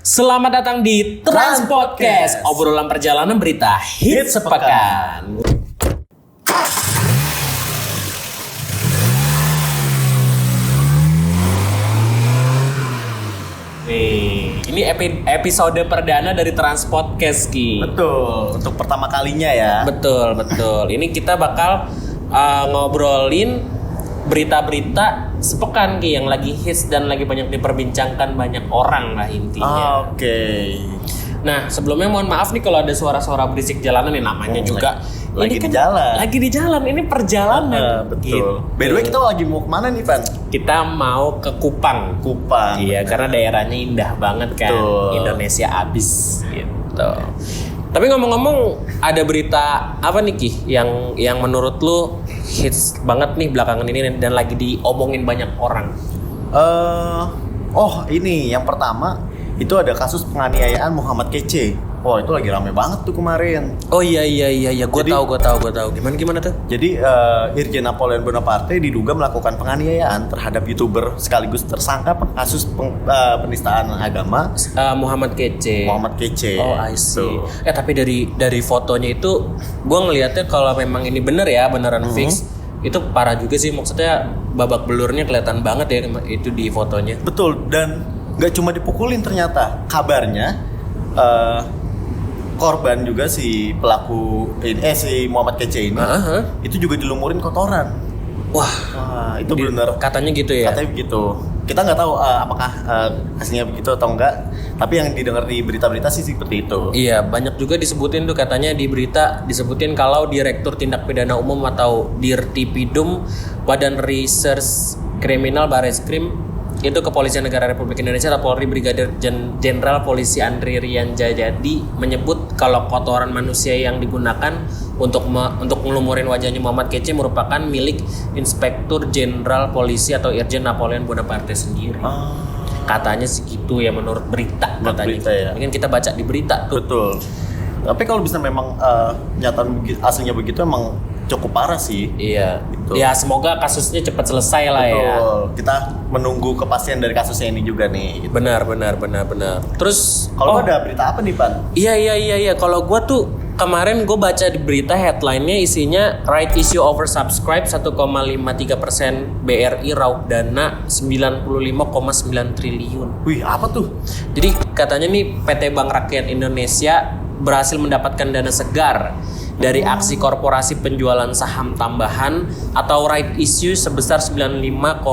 Selamat datang di Trans Podcast, obrolan perjalanan berita hits sepekan. Nih, ini episode perdana dari Trans Podcast, Ki. Betul, untuk pertama kalinya ya. Betul. Ini kita bakal ngobrolin berita-berita sepekan, Ki, yang lagi hits dan lagi banyak diperbincangkan banyak orang lah intinya. Oke. Nah, sebelumnya mohon maaf nih kalau ada suara-suara berisik jalanan nih, namanya juga lagi ini di jalan. Lagi di jalan, ini perjalanan. Betul. Gitu. By the way, kita lagi mau kemana nih, Van? Kita mau ke Kupang. Iya, karena daerahnya indah banget kan. Betul. Indonesia abis gitu. Tapi ngomong-ngomong, ada berita apa nih, Ki, yang menurut lu hits banget nih belakangan ini dan lagi diomongin banyak orang? Ini yang pertama itu ada kasus penganiayaan Muhammad Kece. Wah, itu lagi rame banget tuh kemarin. Oh iya, gue tahu. Gimana tuh? Jadi Irjen Napoleon Bonaparte diduga melakukan penganiayaan terhadap YouTuber sekaligus tersangka kasus penistaan agama Muhammad Kece. Oh, I see. Tuh. Tapi dari fotonya itu gue ngelihatnya kalau memang ini beneran fix, itu parah juga sih, maksudnya babak belurnya kelihatan banget ya itu di fotonya. Betul, dan nggak cuma dipukulin ternyata, kabarnya korban juga si pelaku si Muhammad Kece ini itu juga dilumurin kotoran. Wah, itu benar. Katanya gitu ya. Katanya begitu. Kita nggak tahu apakah hasilnya begitu atau enggak. Tapi yang didengar di berita-berita sih seperti itu. Iya, banyak juga disebutin tuh, katanya di berita disebutin kalau Direktur Tindak Pidana Umum atau Dirtipidum Badan Reserse Kriminal Bareskrim itu Kepolisian Negara Republik Indonesia atau Polri Brigadir Jenderal Polisi Andri Rian Jayadi menyebut kalau kotoran manusia yang digunakan untuk ngelumurin wajahnya Muhammad Kece merupakan milik Inspektur Jenderal Polisi atau Irjen Napoleon Bonaparte sendiri. Katanya segitu ya menurut berita katanya. Berita, ya. Ini kan kita baca di berita tuh. Betul. Tapi kalau bisa memang nyataan aslinya begitu emang cukup parah sih. Iya. Gitu. Ya semoga kasusnya cepat selesai lah. Betul. Ya. Kita menunggu kepastian dari kasusnya ini juga nih. Gitu. Benar. Terus Kalau ada berita apa nih, Pan? Iya. Kalau gue tuh kemarin gue baca di berita headline-nya isinya right issue oversubscribe 1,53% BRI raup dana 95,9 triliun. Wih, apa tuh? Jadi katanya nih PT Bank Rakyat Indonesia berhasil mendapatkan dana segar dari aksi korporasi penjualan saham tambahan atau right issue sebesar 95,9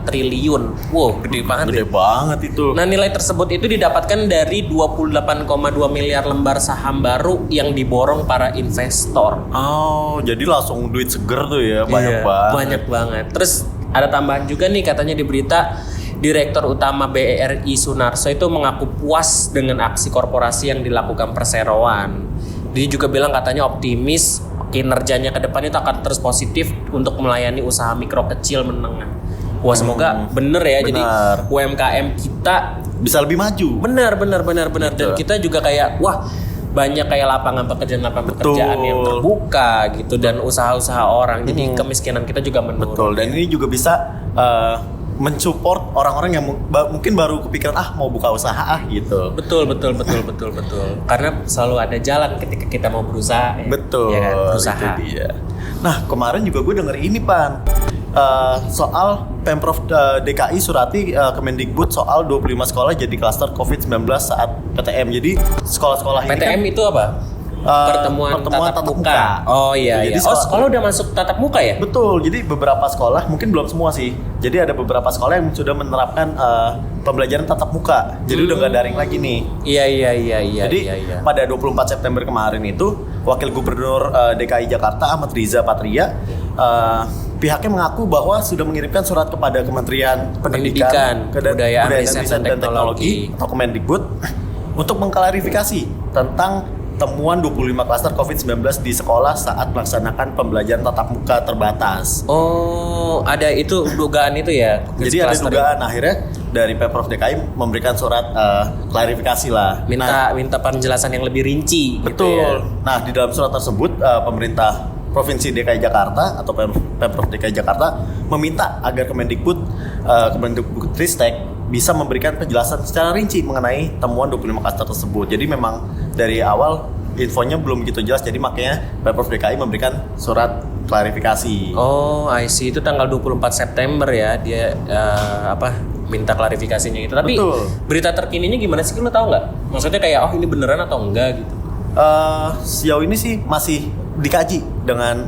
triliun. Wow, gede banget. Gede banget itu. Nah, nilai tersebut itu didapatkan dari 28,2 miliar lembar saham baru yang diborong para investor. Oh, jadi langsung duit seger tuh ya, banyak banget. Banyak banget. Terus ada tambahan juga nih, katanya di berita Direktur Utama BRI Sunarso itu mengaku puas dengan aksi korporasi yang dilakukan perseroan. Dia juga bilang katanya optimis kinerjanya ke depan itu akan terus positif untuk melayani usaha mikro kecil menengah. Wah, semoga bener ya. Jadi UMKM kita bisa lebih maju. Benar. Dan kita juga kayak banyak kayak lapangan pekerjaan yang terbuka gitu dan usaha-usaha orang. Jadi kemiskinan kita juga menurun. Betul. Dan ini juga bisa mensupport orang-orang yang mungkin baru kepikiran mau buka usaha gitu. Betul. Karena selalu ada jalan ketika kita mau berusaha. Betul. Ya kan? Berusaha. Itu dia. Nah, kemarin juga gue denger ini, Pan. Soal Pemprov DKI surati Kemendikbud soal 25 sekolah jadi klaster COVID-19 saat PTM. Jadi sekolah-sekolah ini PTM itu apa? Pertemuan tatap muka. Oh iya. Jadi sekolah udah masuk tatap muka ya? Betul. Jadi beberapa sekolah, mungkin belum semua sih. Jadi ada beberapa sekolah yang sudah menerapkan pembelajaran tatap muka. Jadi udah nggak daring lagi nih. Iya. Jadi pada 24 September kemarin itu Wakil Gubernur DKI Jakarta Ahmad Riza Patria pihaknya mengaku bahwa sudah mengirimkan surat kepada Kementerian Pendidikan, Kebudayaan, Riset dan Teknologi atau Kemendikbud untuk mengklarifikasi tentang temuan 25 klaster COVID-19 di sekolah saat melaksanakan pembelajaran tatap muka terbatas. Oh, ada itu dugaan itu ya? Jadi ada dugaan akhirnya dari Pemprov DKI memberikan surat klarifikasi lah. Minta penjelasan yang lebih rinci. Betul. Gitu ya. Nah, di dalam surat tersebut pemerintah Provinsi DKI Jakarta atau Pemprov DKI Jakarta meminta agar Kemendikbud Ristek bisa memberikan penjelasan secara rinci mengenai temuan 25 klaster tersebut. Jadi memang dari awal infonya belum begitu jelas, jadi makanya Pemprov DKI memberikan surat klarifikasi. Oh, I see. Itu tanggal 24 September ya dia minta klarifikasinya gitu. Tapi Betul. berita terkininya gimana sih, lu tahu nggak? Maksudnya kayak ini beneran atau enggak gitu? Sejauh ini sih masih dikaji dengan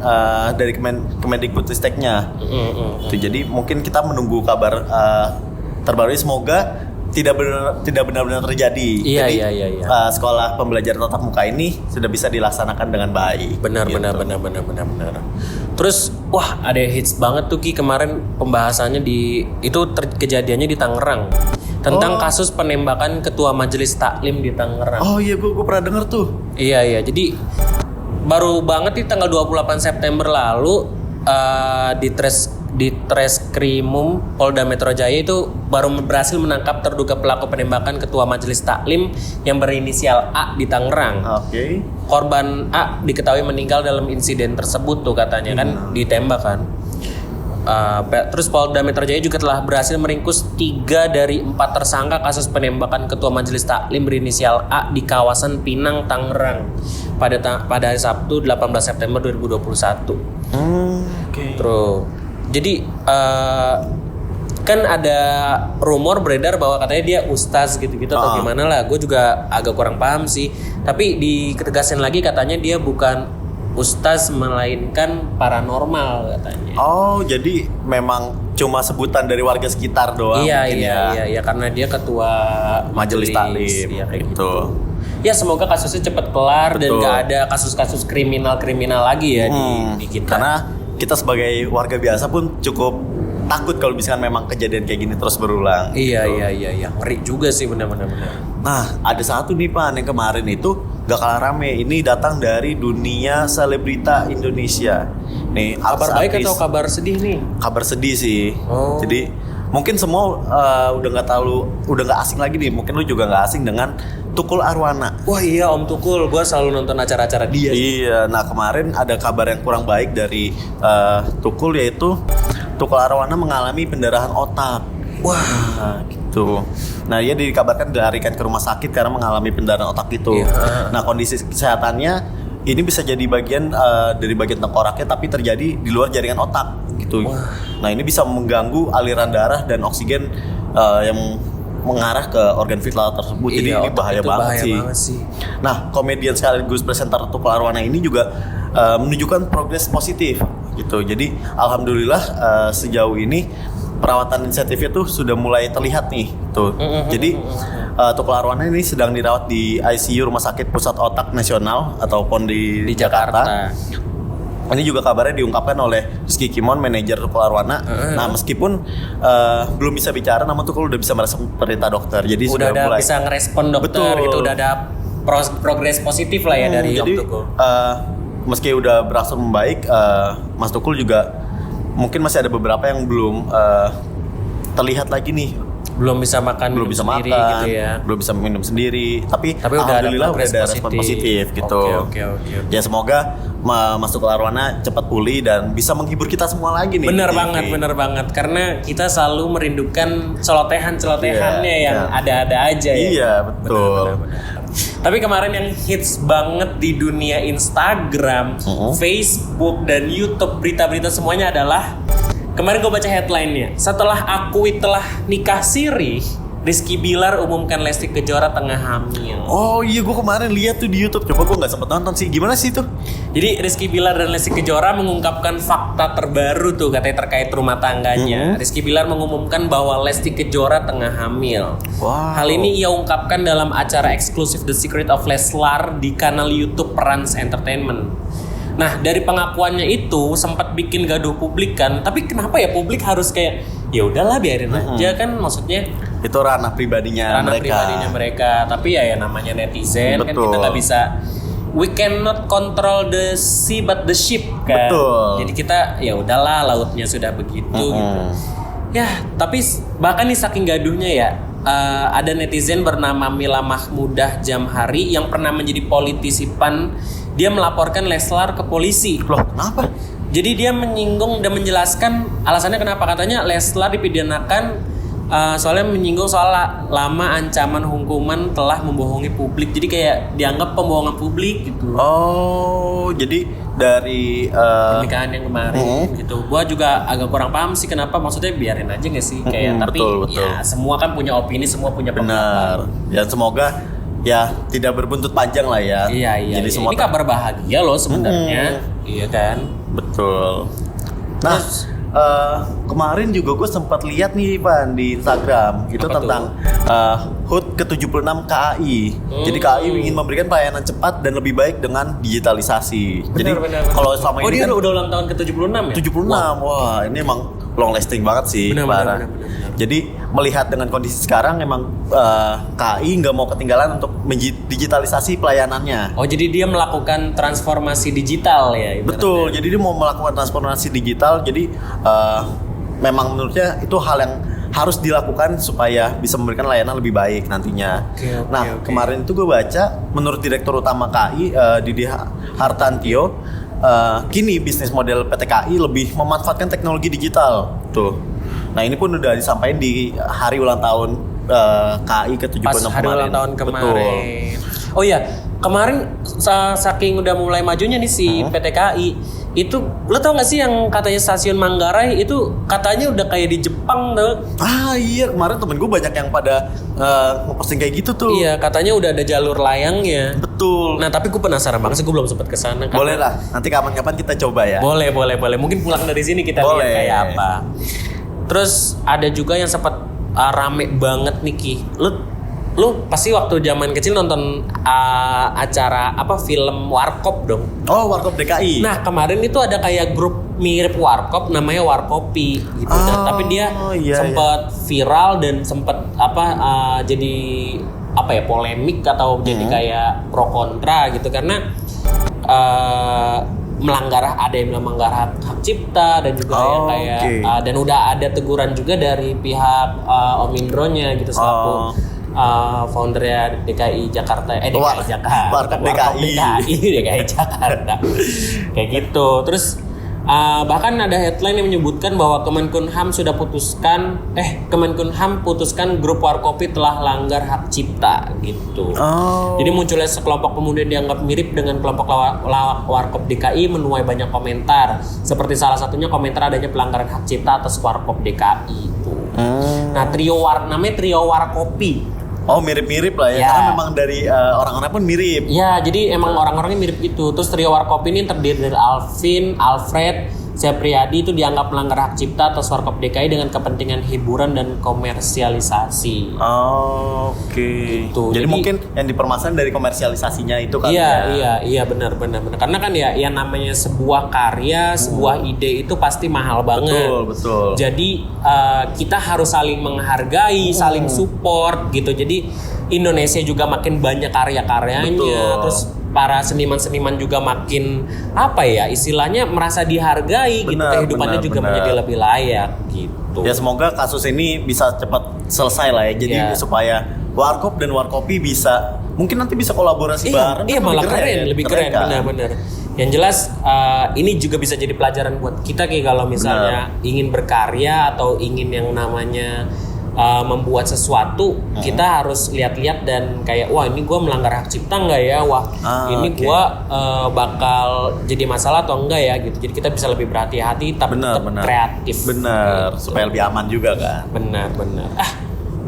dari Kemendikbudristeknya. Itu jadi mungkin kita menunggu kabar terbaru. Semoga tidak benar-benar terjadi. Iya, jadi iya. sekolah pembelajaran tatap muka ini sudah bisa dilaksanakan dengan baik. Benar. Terus ada hits banget tuh Ki kemarin pembahasannya kejadiannya di Tangerang tentang kasus penembakan ketua majelis taklim di Tangerang. Oh iya, gue pernah denger tuh. Iya. Jadi baru banget di tanggal 28 September lalu di Treskrimum Polda Metro Jaya itu baru berhasil menangkap terduga pelaku penembakan ketua majelis taklim yang berinisial A di Tangerang. Oke. Korban A diketahui meninggal dalam insiden tersebut tuh katanya kan ditembak kan. Terus Polda Metro Jaya juga telah berhasil meringkus 3 dari 4 tersangka kasus penembakan ketua majelis taklim berinisial A di kawasan Pinang, Tangerang pada hari Sabtu 18 September 2021. Oke. Terus jadi kan ada rumor beredar bahwa katanya dia ustaz gitu-gitu atau gimana lah. Gue juga agak kurang paham sih. Tapi ditegasin lagi katanya dia bukan ustaz melainkan paranormal katanya. Oh, jadi memang cuma sebutan dari warga sekitar doang. Iya, karena dia ketua majelis taklim. Iya, kayak gitu. Ya semoga kasusnya cepat kelar. Betul. Dan gak ada kasus-kasus kriminal lagi ya di kita. Karena kita sebagai warga biasa pun cukup takut kalau misalkan memang kejadian kayak gini terus berulang. Iya. Ngeri juga sih benar-benar. Nah, ada satu nih Pan yang kemarin itu gak kalah rame. Ini datang dari dunia selebrita Indonesia. Nih, Kabar baik atau kabar sedih nih? Kabar sedih sih. Oh. Jadi mungkin semua udah nggak asing lagi nih. Mungkin lu juga nggak asing dengan Tukul Arwana. Wah iya Om Tukul, gue selalu nonton acara-acara dia. Iya, nah kemarin ada kabar yang kurang baik dari Tukul, yaitu Tukul Arwana mengalami pendarahan otak. Wah, gitu. Nah, dia dikabarkan dilarikan ke rumah sakit karena mengalami pendarahan otak itu. Iya. Nah, kondisi kesehatannya ini bisa jadi bagian dari bagian tengkoraknya, tapi terjadi di luar jaringan otak, gitu. Wah. Nah, ini bisa mengganggu aliran darah dan oksigen yang mengarah ke organ vital tersebut. Jadi ini bahaya banget sih. Nah, komedian sekaligus presenter Tukul Arwana ini juga menunjukkan progres positif gitu. Jadi alhamdulillah sejauh ini perawatan insentifnya tuh sudah mulai terlihat nih tuh. Jadi Tukul Arwana ini sedang dirawat di ICU Rumah Sakit Pusat Otak Nasional atau PON di Jakarta. Ini juga kabarnya diungkapkan oleh Rizky Kimon, manajer Tukul Arwana. Nah, meskipun belum bisa bicara, namun Tukul udah bisa merespon perintah dokter. Jadi udah sudah mulai bisa ngerespon dokter. Betul. Itu udah ada progres positif lah ya dari Om Tukul. Meski udah berangsur membaik, Mas Tukul juga mungkin masih ada beberapa yang belum terlihat lagi nih. Belum bisa makan sendiri gitu ya. Belum bisa minum sendiri. Tapi udah alhamdulillah ada respon positif gitu. Oke. Ya semoga Mas Tukul Arwana cepat pulih dan bisa menghibur kita semua lagi nih. Bener banget. Karena kita selalu merindukan celotehan-celotehannya yang ada-ada aja ya. Iya, betul. Bener. Tapi kemarin yang hits banget di dunia Instagram, Facebook, dan YouTube, berita-berita semuanya adalah kemarin gue baca headline-nya. Setelah akui telah nikah siri, Rizky Bilar umumkan Lesti Kejora tengah hamil. Oh iya, gue kemarin lihat tuh di YouTube. Coba gue nggak sempet nonton sih. Gimana sih itu? Jadi Rizky Bilar dan Lesti Kejora mengungkapkan fakta terbaru tuh katanya terkait rumah tangganya. Rizky Bilar mengumumkan bahwa Lesti Kejora tengah hamil. Wow. Hal ini ia ungkapkan dalam acara eksklusif The Secret of Leslar di kanal YouTube Rans Entertainment. Nah, dari pengakuannya itu sempat bikin gaduh publik kan. Tapi kenapa ya publik harus kayak ya udahlah biarin aja kan, maksudnya itu ranah pribadinya mereka. Tapi ya namanya netizen. Betul. Kan kita nggak bisa, we cannot control the sea but the ship kan. Betul. Jadi kita ya udahlah, lautnya sudah begitu gitu. Ya, tapi bahkan nih saking gaduhnya ya, ada netizen bernama Mila Mahmudah Jamhari yang pernah menjadi politisi PAN. Dia melaporkan Leslar ke polisi. Loh, kenapa? Jadi dia menyinggung dan menjelaskan alasannya kenapa. Katanya Leslar dipidanakan soalnya menyinggung soal lama ancaman hukuman telah membohongi publik. Jadi kayak dianggap pembohongan publik gitu. Oh, jadi dari Pernikahan yang kemarin gitu. Gua juga agak kurang paham sih kenapa, maksudnya biarin aja gak sih kayak tapi betul. ya semua kan punya opini, semua punya benar. pendapat. Ya semoga ya tidak berbuntut panjang lah ya. Iya. Jadi semua Ini kabar bahagia loh sebenarnya. Iya kan? betul. Nah, Terus, kemarin juga gue sempat lihat nih Pan di Instagram itu Apa tentang HUT ke-76 KAI. Jadi KAI ingin memberikan pelayanan cepat dan lebih baik dengan digitalisasi. Jadi benar. kalau selama ini dia kan udah ulang tahun ke-76 ya? 76, wah ini emang long lasting banget sih, parah. Benar. Jadi melihat dengan kondisi sekarang emang KAI nggak mau ketinggalan untuk digitalisasi pelayanannya. Oh, jadi dia melakukan transformasi digital ya? Ibaratnya. Betul, jadi dia mau melakukan transformasi digital. Jadi memang menurutnya itu hal yang harus dilakukan supaya bisa memberikan layanan lebih baik nantinya. Oke. Kemarin itu gue baca, menurut Direktur Utama KAI Didi Hartantio, kini bisnis model PT KAI lebih memanfaatkan teknologi digital. Tuh. Nah ini pun udah disampaikan di hari ulang tahun KAI ke-76 Pas hari ulang tahun kemarin. Betul. Oh iya, kemarin saking udah mulai majunya nih si PT KAI, itu lo tau gak sih yang katanya stasiun Manggarai itu katanya udah kayak di Jepang tuh. Ah iya, kemarin temen gue banyak yang pada ngeposting kayak gitu tuh. Iya, katanya udah ada jalur layangnya. Betul. Nah tapi gue penasaran banget sih, gue belum sempat kesana. Boleh lah, nanti kapan-kapan kita coba ya. Boleh. Mungkin pulang dari sini kita lihat kayak apa. Terus ada juga yang sempat rame banget nih Ki. Lu pasti waktu zaman kecil nonton acara apa film Warkop dong. Oh, Warkop DKI. Nah kemarin itu ada kayak grup mirip Warkop namanya Warkopi gitu. Tapi dia sempat viral dan sempat jadi polemik atau jadi kayak pro kontra gitu karena ada yang bilang melanggar hak cipta dan juga yang kayak dan udah ada teguran juga dari pihak Om Indronya gitu selaku foundernya DKI Jakarta DKI Jakarta DKI Jakarta kayak gitu. Terus bahkan ada headline yang menyebutkan bahwa Kemenkumham putuskan grup Warkopi telah langgar hak cipta gitu. Jadi munculnya sekelompok pemuda dianggap mirip dengan kelompok Warkop DKI menuai banyak komentar. Seperti salah satunya komentar adanya pelanggaran hak cipta atas Warkop DKI itu. Nah namanya trio Warkopi. Oh mirip-mirip lah ya, karena memang dari orang-orang pun mirip. Ya, jadi emang orang-orangnya mirip gitu. Terus trio Warkop ini terdiri dari Alvin, Alfred, Sepriadi itu dianggap melanggar hak cipta atas Warkop DKI dengan kepentingan hiburan dan komersialisasi. Oke. Gitu. Jadi mungkin yang dipermasalahan dari komersialisasinya itu kan ya. Iya benar. Karena kan ya yang namanya sebuah karya, sebuah ide itu pasti mahal banget. Betul. Jadi kita harus saling menghargai, saling support gitu. Jadi Indonesia juga makin banyak karya-karyanya. Terus para seniman-seniman juga makin istilahnya merasa dihargai gitu, kehidupannya juga menjadi lebih layak gitu. Ya semoga kasus ini bisa cepat selesai lah ya. Jadi supaya Warkop dan Warkopi bisa mungkin nanti bisa kolaborasi bareng. Iya malah lebih keren benar-benar. Yang jelas ini juga bisa jadi pelajaran buat kita kayak kalau misalnya ingin berkarya atau ingin yang namanya membuat sesuatu, kita harus lihat-lihat dan kayak wah ini gue melanggar hak cipta nggak ya, ini gue bakal jadi masalah atau enggak ya gitu. Jadi kita bisa lebih berhati-hati tapi tetap kreatif. Bener, gitu. Supaya lebih aman juga kan. Benar.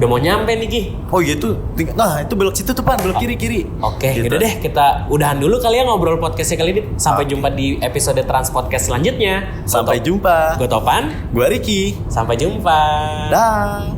Udah mau nyampe nih Ki. Oh iya tuh, nah itu belok situ tuh Pan, belok kiri. Oke, gitu deh kita udahan dulu kali ya ngobrol podcastnya kali ini. Sampai jumpa di episode Trans Podcast selanjutnya. Sampai jumpa. Gue Topan. Gue Ricky. Sampai jumpa. Dah.